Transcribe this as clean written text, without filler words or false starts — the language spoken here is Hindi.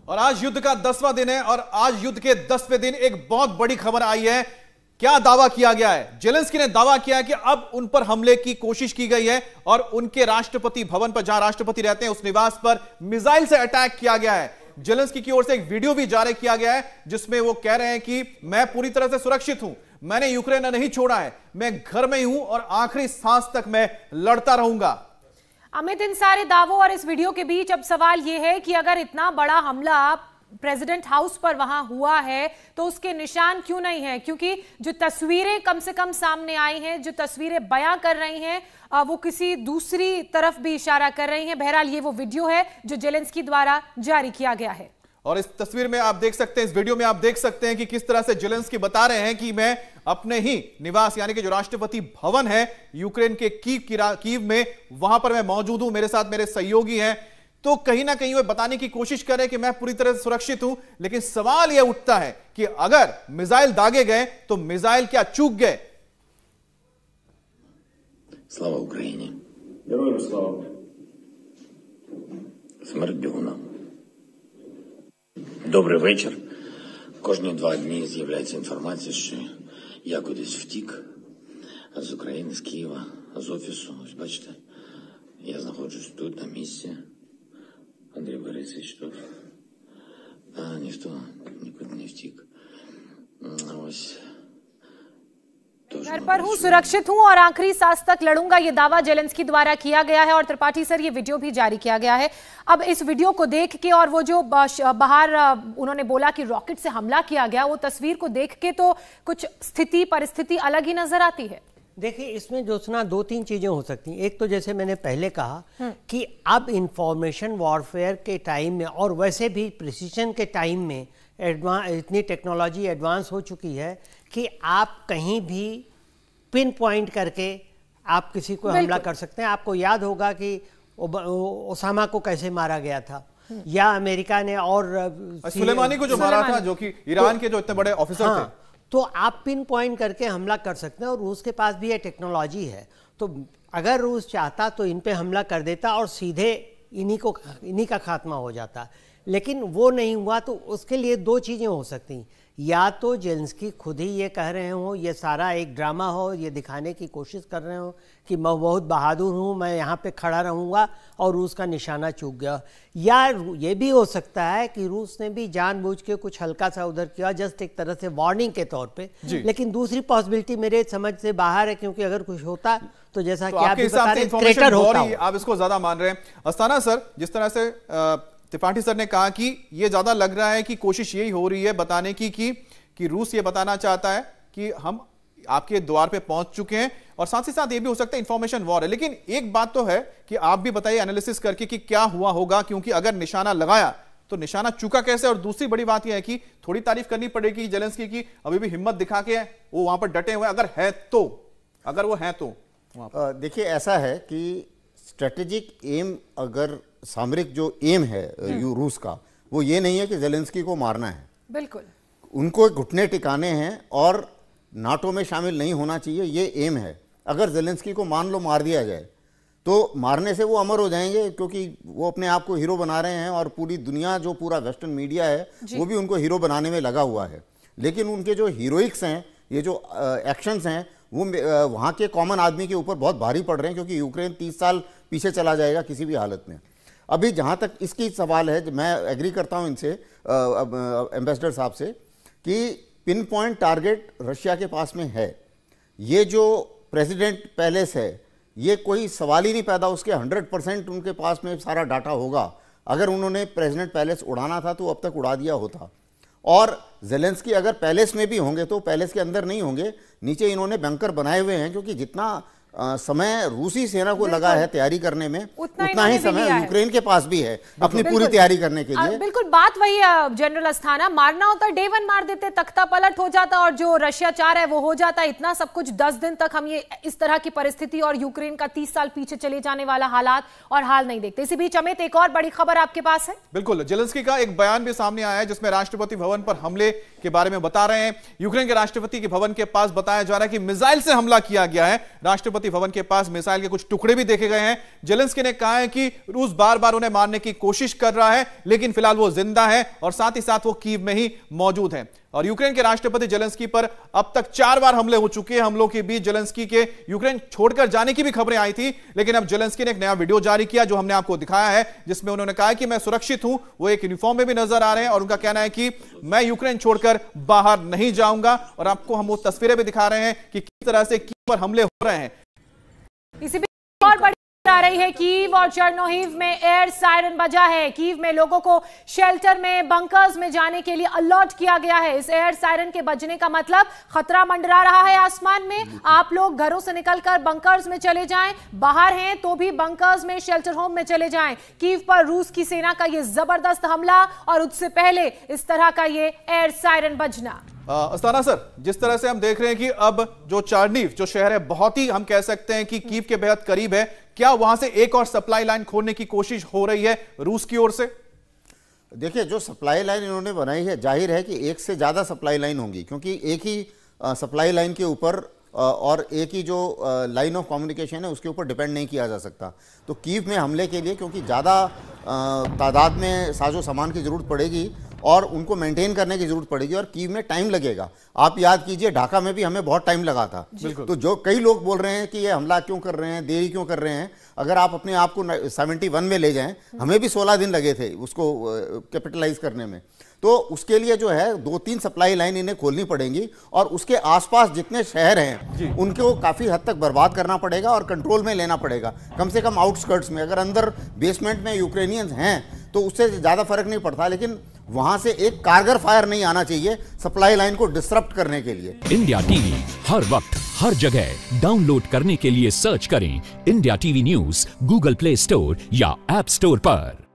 और आज युद्ध का 10वां दिन है और आज युद्ध के 10वें दिन एक बहुत बड़ी खबर आई है। क्या दावा किया गया है? जेलेंस्की ने दावा किया है कि अब उन पर हमले की कोशिश की गई है और उनके राष्ट्रपति भवन पर, जहां राष्ट्रपति रहते हैं, उस निवास पर मिसाइल से अटैक किया गया है। जेलेंस्की की ओर से एक वीडियो भी जारी किया गया है जिसमें वो कह रहे हैं कि मैं पूरी तरह से सुरक्षित हूं, मैंने यूक्रेन नहीं छोड़ा है, मैं घर में ही हूं और आखिरी सांस तक मैं लड़ता रहूंगा। अमित, इन सारे दावों और इस वीडियो के बीच अब सवाल यह है कि अगर इतना बड़ा हमला प्रेसिडेंट हाउस पर वहां हुआ है तो उसके निशान क्यों नहीं है? क्योंकि जो तस्वीरें कम से कम सामने आई हैं, जो तस्वीरें बयां कर रही हैं, वो किसी दूसरी तरफ भी इशारा कर रही हैं। बहरहाल ये वो वीडियो है जो जेलेंस्की द्वारा जारी किया गया है और इस तस्वीर में आप देख सकते हैं, इस वीडियो में आप देख सकते हैं कि किस तरह से जेलेंस्की बता रहे हैं कि मैं अपने ही निवास यानी कि जो राष्ट्रपति भवन है यूक्रेन के कीव में, वहां पर मैं मौजूद हूं, मेरे साथ मेरे सहयोगी हैं। तो कहीं ना कहीं वो बताने की कोशिश करें कि मैं पूरी तरह से सुरक्षित हूं, लेकिन सवाल यह उठता है कि अगर मिसाइल दागे गए तो मिसाइल क्या चूक गए? Слава Україні! Героям слава! Смерть бігунам! Добрий вечір. Кожні 2 дні з'являється інформація, що я кудись втік з України, з Києва, з офісу. Ось бачите, я знаходжусь тут, на місці. Андрій Борисович тут. Ніхто нікуди не втік. Ось. घर पर हूं, सुरक्षित हूं और आखिरी सांस तक लड़ूंगा, ये दावा जेलेंस्की द्वारा किया गया है। और त्रिपाठी सर, ये वीडियो भी जारी किया गया है। अब इस वीडियो को देख के और वो जो बाहर उन्होंने बोला कि रॉकेट से हमला किया गया, वो तस्वीर को देख के तो कुछ स्थिति परिस्थिति अलग ही नजर आती है। देखिए, इसमें जोत्सना 2-3 चीजें हो सकती हैं। एक तो जैसे मैंने पहले कहा कि अब इंफॉर्मेशन वॉरफेयर के टाइम में और वैसे भी प्रिसीजन के टाइम में इतनी टेक्नोलॉजी एडवांस हो चुकी है कि आप कहीं भी पिन पॉइंट करके आप किसी को हमला कर सकते हैं। आपको याद होगा कि ओसामा को कैसे मारा गया था, या अमेरिका ने और सुलेमानी को जो मारा था, जो कि ईरान के जो इतने बड़े ऑफिसर थे। तो आप पिन पॉइंट करके हमला कर सकते हैं और रूस के पास भी ये टेक्नोलॉजी है। तो अगर रूस चाहता तो इन पे हमला कर देता और सीधे इन्हीं का खात्मा हो जाता, लेकिन वो नहीं हुआ। तो उसके लिए 2 चीज़ें हो सकती, या तो जेलेंस्की खुद ही ये कह रहे हो, ये सारा एक ड्रामा हो, ये दिखाने की कोशिश कर रहे हो कि मैं बहुत बहादुर हूँ, मैं यहाँ पे खड़ा रहूँगा और रूस का निशाना चूक गया। या ये भी हो सकता है कि रूस ने भी जानबूझ के कुछ हल्का सा उधर किया, जस्ट एक तरह से वार्निंग के तौर पे। लेकिन दूसरी पॉसिबिलिटी मेरे समझ से बाहर है, क्योंकि अगर कुछ होता तो जैसा कि आप बता रहे क्रेटर होता, आप इसको ज्यादा मान रहे हैं। अस्थाना सर, जिस तरह से त्रिपाठी सर ने कहा कि ये ज्यादा लग रहा है कि कोशिश यही हो रही है बताने की कि रूस ये बताना चाहता है कि हम आपके द्वार पे पहुंच चुके हैं, और साथ ही साथ ये भी हो सकता है इंफॉर्मेशन वॉर है। लेकिन एक बात तो है कि आप भी बताइए एनालिसिस करके कि क्या हुआ होगा, क्योंकि अगर निशाना लगाया तो निशाना चूका कैसे? और दूसरी बड़ी बात यह है कि थोड़ी तारीफ करनी पड़ेगी जेलेंस्की की, अभी भी हिम्मत दिखा के वो वहां पर डटे हुए, अगर वो है तो देखिए, ऐसा है कि स्ट्रेटेजिक एम, अगर सामरिक जो एम है रूस का, वो ये नहीं है कि जेलेंस्की को मारना है। बिल्कुल, उनको घुटने टिकाने हैं और नाटो में शामिल नहीं होना चाहिए, ये एम है। अगर जेलेंस्की को मान लो मार दिया जाए तो मारने से वो अमर हो जाएंगे, क्योंकि वो अपने आप को हीरो बना रहे हैं और पूरी दुनिया, जो पूरा वेस्टर्न मीडिया है, वो भी उनको हीरो बनाने में लगा हुआ है। लेकिन उनके जो हीरोइक्स हैं, ये जो एक्शंस हैं, वो वहाँ के कॉमन आदमी के ऊपर बहुत भारी पड़ रहे हैं, क्योंकि यूक्रेन 30 साल पीछे चला जाएगा किसी भी हालत में। अभी जहाँ तक इसकी सवाल है, मैं एग्री करता हूँ इनसे, एम्बेसडर साहब से, कि पिन पॉइंट टारगेट रशिया के पास में है। ये जो प्रेसिडेंट पैलेस है, ये कोई सवाल ही नहीं पैदा, उसके 100% उनके पास में सारा डाटा होगा। अगर उन्होंने प्रेसिडेंट पैलेस उड़ाना था तो अब तक उड़ा दिया होता। और जेलेंस्की अगर पैलेस में भी होंगे तो पैलेस के अंदर नहीं होंगे, नीचे इन्होंने बंकर बनाए हुए हैं, क्योंकि जितना समय रूसी सेना को लगा है तैयारी करने में, उतना ही समय यूक्रेन के पास भी है अपनी पूरी तैयारी करने के लिए। बिल्कुल, बात वही है जनरल अस्थाना, मारना होता डे 1 मार देते, तख्ता पलट हो जाता और जो रशिया चाह रहा है वो हो जाता। इतना सब कुछ 10 दिन तक हम ये इस तरह की परिस्थिति और यूक्रेन का 30 साल पीछे चले जाने वाला हालात और हाल नहीं देखते। इसी बीच अमित, एक और बड़ी खबर आपके पास है। बिल्कुल, जेलेंस्की का एक बयान भी सामने आया है जिसमें राष्ट्रपति भवन पर हमले के बारे में बता रहे हैं। यूक्रेन के राष्ट्रपति के भवन के पास बताया जा रहा है कि मिसाइल से हमला किया गया है। राष्ट्रपति राष्ट्रपति भवन के पास मिसाइल के कुछ टुकड़े भी देखे गए हैं। जेलेंस्की ने कहा है कि रूस बार बार उन्हें मारने की कोशिश कर रहा है, लेकिन फिलहाल वो जिंदा है और साथ ही साथ वो कीव में ही मौजूद है। और यूक्रेन के राष्ट्रपति जेलेंस्की पर अब तक 4 बार हमले हो चुके हैं। हमलों के बीच जेलेंस्की के यूक्रेन छोड़कर जाने की भी खबरें आई थी, लेकिन अब जेलेंस्की ने एक नया वीडियो जारी किया जो हमने आपको दिखाया है, जिसमें उन्होंने कहा कि मैं सुरक्षित हूं। वो एक यूनिफॉर्म में भी नजर आ रहे हैं और उनका कहना है कि मैं यूक्रेन छोड़कर बाहर नहीं जाऊंगा। और आपको हम वो तस्वीरें भी दिखा रहे हैं कि किस तरह से कीव पर हमले हो रहे हैं। इसी बीच और बड़ी आ रही है कीव और चेर्नोहिव में एयर सायरन बजा है। कीव में लोगों को शेल्टर में, बंकर्स में जाने के लिए अलर्ट किया गया है। इस एयर सायरन के बजने का मतलब खतरा मंडरा रहा है आसमान में। आप लोग घरों से निकलकर बंकर्स में चले जाएं, बाहर हैं तो भी बंकर्स में, शेल्टर होम में चले जाएं। कीव पर रूस की सेना का यह जबरदस्त हमला और उससे पहले इस तरह का ये एयर सायरन बजना। अस्ताना सर, जिस तरह से हम देख रहे हैं कि अब जो चार्निव जो शहर है बहुत ही हम कह सकते हैं कि कीव के बेहद करीब है, क्या वहां से एक और सप्लाई लाइन खोलने की कोशिश हो रही है रूस की ओर से? देखिए, जो सप्लाई लाइन इन्होंने बनाई है, जाहिर है कि एक से ज़्यादा सप्लाई लाइन होंगी, क्योंकि एक ही सप्लाई लाइन के ऊपर और एक ही जो लाइन ऑफ कम्युनिकेशन है उसके ऊपर डिपेंड नहीं किया जा सकता। तो कीव में हमले के लिए क्योंकि ज़्यादा तादाद में साजो सामान की ज़रूरत पड़ेगी और उनको मेंटेन करने की जरूरत पड़ेगी और कीव में टाइम लगेगा। आप याद कीजिए, ढाका में भी हमें बहुत टाइम लगा था। तो जो कई लोग बोल रहे हैं कि ये हमला क्यों कर रहे हैं, देरी क्यों कर रहे हैं, अगर आप अपने आप को 71 में ले जाएं, हमें भी 16 दिन लगे थे उसको कैपिटलाइज करने में। तो उसके लिए जो है 2-3 सप्लाई लाइन इन्हें खोलनी पड़ेंगी और उसके आसपास जितने शहर हैं उनको काफ़ी हद तक बर्बाद करना पड़ेगा और कंट्रोल में लेना पड़ेगा, कम से कम आउटस्कर्ट्स में। अगर अंदर बेसमेंट में यूक्रेनियंस हैं तो उससे ज़्यादा फर्क नहीं पड़ता, लेकिन वहां से एक कारगर फायर नहीं आना चाहिए सप्लाई लाइन को डिसरप्ट करने के लिए। इंडिया टीवी हर वक्त हर जगह डाउनलोड करने के लिए सर्च करें India TV news Google play store या ऐप स्टोर पर।